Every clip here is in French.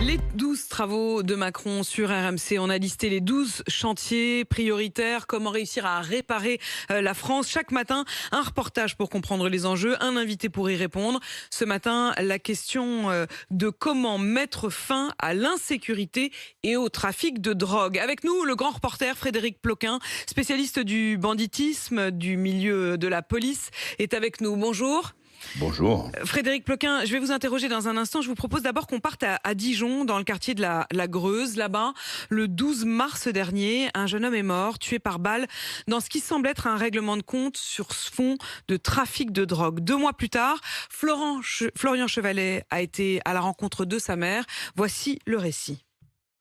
Les 12 travaux de Macron sur RMC, on a listé les 12 chantiers prioritaires, comment réussir à réparer la France. Chaque matin, un reportage pour comprendre les enjeux, un invité pour y répondre. Ce matin, la question de comment mettre fin à l'insécurité et au trafic de drogue. Avec nous, le grand reporter Frédéric Ploquin, spécialiste du banditisme, du milieu de la police, est avec nous. Bonjour. Bonjour. Frédéric Ploquin, je vais vous interroger dans un instant. Je vous propose d'abord qu'on parte à Dijon, dans le quartier de la Greuze. Là-bas, le 12 mars dernier, un jeune homme est mort, tué par balle, dans ce qui semble être un règlement de compte sur ce fond de trafic de drogue. 2 mois plus tard, Florian Chevalet a été à la rencontre de sa mère. Voici le récit.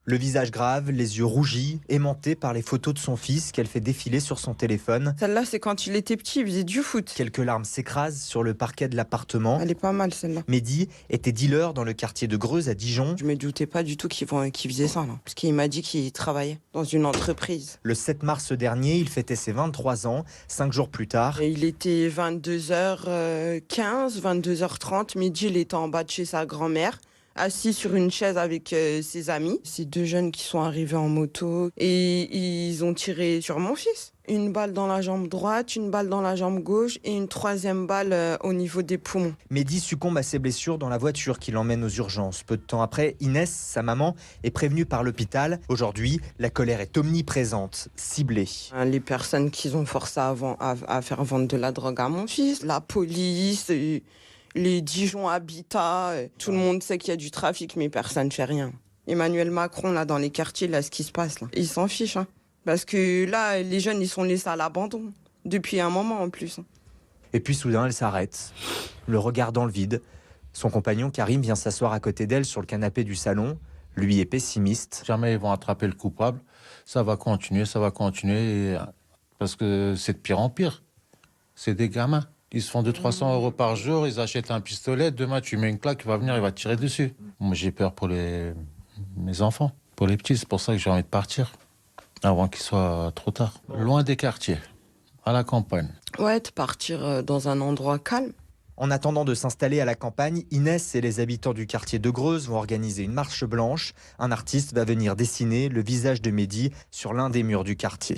Le visage grave, les yeux rougis, aimantés par les photos de son fils qu'elle fait défiler sur son téléphone. Celle-là, c'est quand il était petit, il faisait du foot. Quelques larmes s'écrasent sur le parquet de l'appartement. Elle est pas mal, celle-là. Mehdi était dealer dans le quartier de Greuze à Dijon. Je me doutais pas du tout qu'il faisait ça, là. Parce qu'il m'a dit qu'il travaillait dans une entreprise. Le 7 mars dernier, il fêtait ses 23 ans. 5 jours plus tard, Et il était 22h15, 22h30. Midi, il était en bas de chez sa grand-mère, assis sur une chaise avec ses amis. C'est 2 jeunes qui sont arrivés en moto et ils ont tiré sur mon fils. Une balle dans la jambe droite, une balle dans la jambe gauche et une 3e balle au niveau des poumons. Mehdi succombe à ses blessures dans la voiture qui l'emmène aux urgences. Peu de temps après, Inès, sa maman, est prévenue par l'hôpital. Aujourd'hui, la colère est omniprésente, ciblée. Les personnes qui ont forcé à faire vendre de la drogue à mon fils, la police, les Dijon Habitat, tout le monde sait qu'il y a du trafic, mais personne ne fait rien. Emmanuel Macron, là, dans les quartiers, là, ce qui se passe, là, il s'en fiche, hein. Parce que là, les jeunes, ils sont laissés à l'abandon. Depuis un moment, en plus. Et puis soudain, elle s'arrête, le regard dans le vide. Son compagnon Karim vient s'asseoir à côté d'elle sur le canapé du salon. Lui est pessimiste. Jamais ils vont attraper le coupable. Ça va continuer, parce que c'est de pire en pire. C'est des gamins. Ils se font 200-300 euros par jour, ils achètent un pistolet. Demain, tu mets une claque, il va venir, il va te tirer dessus. Moi, j'ai peur pour mes enfants, pour les petits. C'est pour ça que j'ai envie de partir, avant qu'il soit trop tard. Loin des quartiers, à la campagne. Ouais, de partir dans un endroit calme. En attendant de s'installer à la campagne, Inès et les habitants du quartier de Greuze vont organiser une marche blanche. Un artiste va venir dessiner le visage de Mehdi sur l'un des murs du quartier.